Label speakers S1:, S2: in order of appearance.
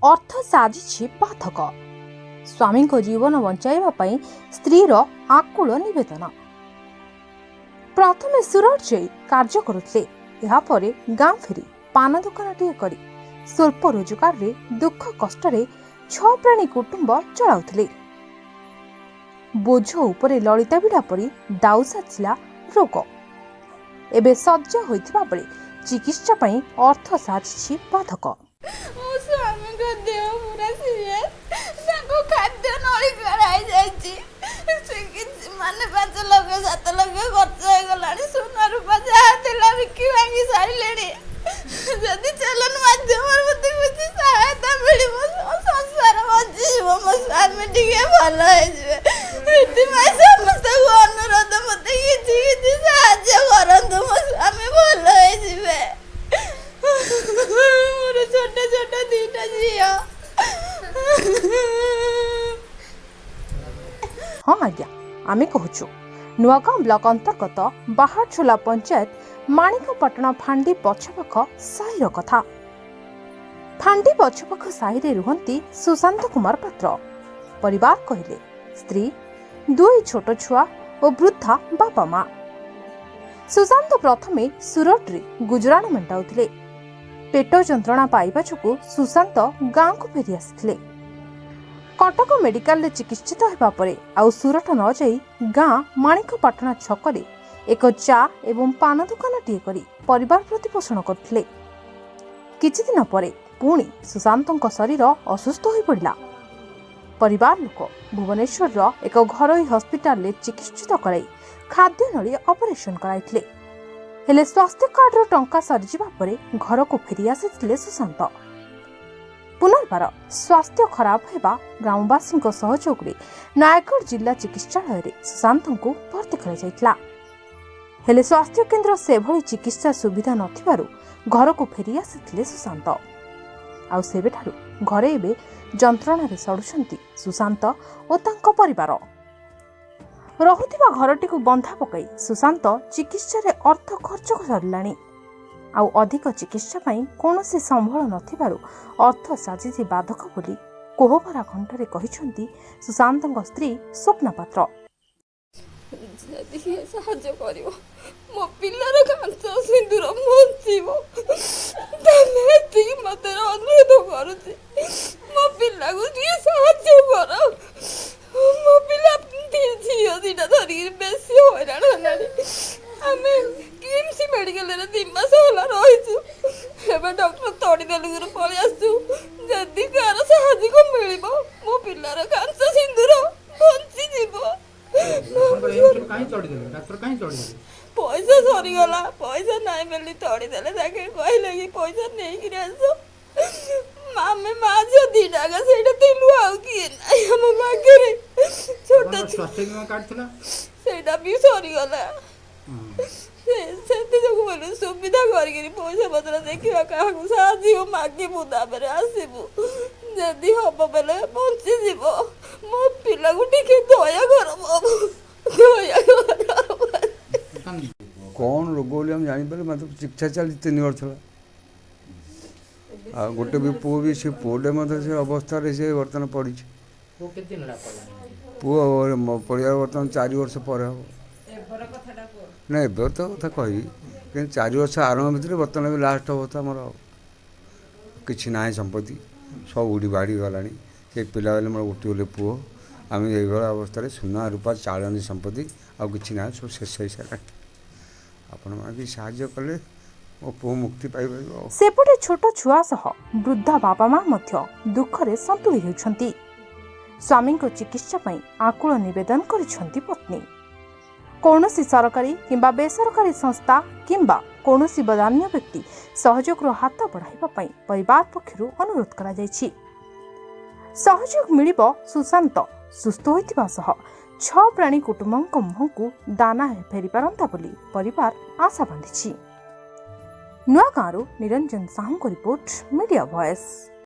S1: अर्थ साजिछि पाठक। स्वामी जीवन बंचाइबा स्त्रीर आकुल निवेदन। प्रथमे सुरत जाई कार्य करुଥିଲେ, यापर गाँ फेरी पान दुकानटीए करी स्वल्प रोजगार रे दुख कष्ट 6 प्राणी कुटुंब चलाउଥିଲେ। बोझ उपरे ललिता बिड़ा परी दाउ साजिला रोग। एबे सज्ज होइथिबा बेले चिकित्सा पई अर्थ साजिछि बाधक।
S2: स्वामी को देह पूरा सीरियस, ताको खाद्य नली कराई जायछि। माने 5 लाख 7 लाख खर्च हो गलानी। सोना रूपा जहा देला बिकी भांगी सारिलेनी। जदि चलन माध्यम मते कुछ सहायता मिलिबो, संसार बंचिबो, मो स्वामी टिके भलो होई जिवे। एति माय समस्त को अनुरोध मते किछि किछि साहाय्य करंतु, मो स्वामी भलो होई जिवे। मोर छोटे छोटे दीटा जिया।
S1: हाँ आज्ञा, आमे कहूछु नुआगाँ ब्लॉक अंतर्गत बाहारछोला पंचायत माणिकपाटना फांडी पछपाख साहिर कथा। फांडी पछपाख साहिरे रुहंती सुशांत कुमार पात्र। परिवार कहले स्त्री, 2 छोट छुआ और वृद्धा बापा माँ। सुशांत प्रथमे सुरत रे गुजराण मेंटाउथिले। पेट जंत्रणा पाइबा जोगु सुशांत गाँ को फेरी आसिथिले। कटक मेडिकल रे चिकित्सित हेबा परे आउ सुरत न जाई गाँ माणिकपाटना छकरे एक चा एवं पान दुकानटीए करी परिवार प्रतिपोषण करथिले। किछि दिन परे पुणी सुशांतଙ୍କ शरीर असुस्थ होई पड़िला। परिवार लोक भुवनेश्वर एक घरोई हॉस्पिटल रे चिकित्सित कराई खाद्य नली ऑपरेशन कराइथिले। हेले स्वास्थ्य कार्ड रो टंका सरी जिबा परे घर को फेरी आसिथिले सुशांत। पुनर्बार स्वास्थ्य खराब हेबा ग्रामवासी सहयोग रे नायगढ़ जिला चिकित्सालय रे सुशांत को भर्ती करा जायतिला। हेले स्वास्थ्य केन्द्र सेभली चिकित्सा सुविधा नथिबारु घर को फेरी आसिथिले सुशांत। आउ सेबेठारु घरे एबे जंत्रणा रे सडुछंती सुशांत ओ तांको परिवार। रहुथिबा घरटी को बंधा पकाई सुशांत चिकित्सा रे अर्थ खर्च करलानी। आउ अधिक चिकित्सा पई कोनोसी संबळ नथिबारु अर्थ साजिछि बाधक बोली कोहभरा कंठरे कहिसंती सुशांतଙ୍କ स्त्री स्वप्ना पात्र।
S2: जदि साहाय्य करिवो, मो पिल्लार कांच सिंदूर मोचिबो, तमे एति मते अनुरोध करूछि। मो पिल्ला को दिए साहाय्य करो। मो पिल्ला झियो दिटा धरि बेसी हैरान हलानी। आमे किमसी मेडिकल रे 3 मास होला रहिछु। एबे डॉक्टर तोड़ी देलु गुरु पळि आसु। जदि कार साहाय्य को मिलिबो, मो पिल्लार कांच सिंदूर बंची जिवो। पैसा सरी गला, पैसा नाइ बेली तोड़ी देले। ताके कहले कि पैसा नै कि आसो। मामे माझो दिटा का सेटा तिलु आउ कि नाइ हम बागरे छोटा स्वास्थ्य बीमा कार्ड थिला, सेटा भी सरी गला। से जो बोले सुविधा करके पैसा पत्र देखा क्या साजी मागे मुदाबरे आसबू। जदि हम बेले बंची जीव, मो पिला को टिके दया कर बाबू, दया कर।
S3: कौन रोग बोली हम जानी पारे, मतलब चिकित्सा चली 3 वर्ष है। गोटे भी पुओ भी से पुओटे मतलब से अवस्था से बर्तमान पड़ी। पुओ पढ़िया बर्तमान 4 वर्ष पर हम ना एबर तो कथा कहि कि 4 वर्ष आरंभ भितर बर्तमान भी लास्ट अवस्था मोर किसी ना संपत्ति सब उड़ी बाड़ी गलानी। से पिला बेले मोर गोटे बोले पुओ, आम ये अवस्था सुना रूपा चालनी संपत्ति आ कि ना सब शेष हो सारा। आपण माने साहाय्य कले ओ पुओ मुक्ति पाई पाइबो।
S1: सेपटे छोट छुआ सह वृद्धा बापा माँ मध्य दुखरे संतुली हेउछंती। स्वामी को चिकित्सा पई आकुल निवेदन करिसंती पत्नी। कौनसी सरकारी किंबा बेसरकारी संस्था किंबा कौनसी बदान्य व्यक्ति सहयोग हाथ बढ़ाइबा पई परिवार पक्षरु अनुरोध करा जायछि। सहयोग मिलिबो सुशांत सुस्थ होइतिबा सह 6 प्राणी कुटुंबक मुहंकु दाना फेरी पारंता बोली परिवार आशा बांधिछि। नुआगाँरु निरंजन साहू को रिपोर्ट, मीडिया वॉइस।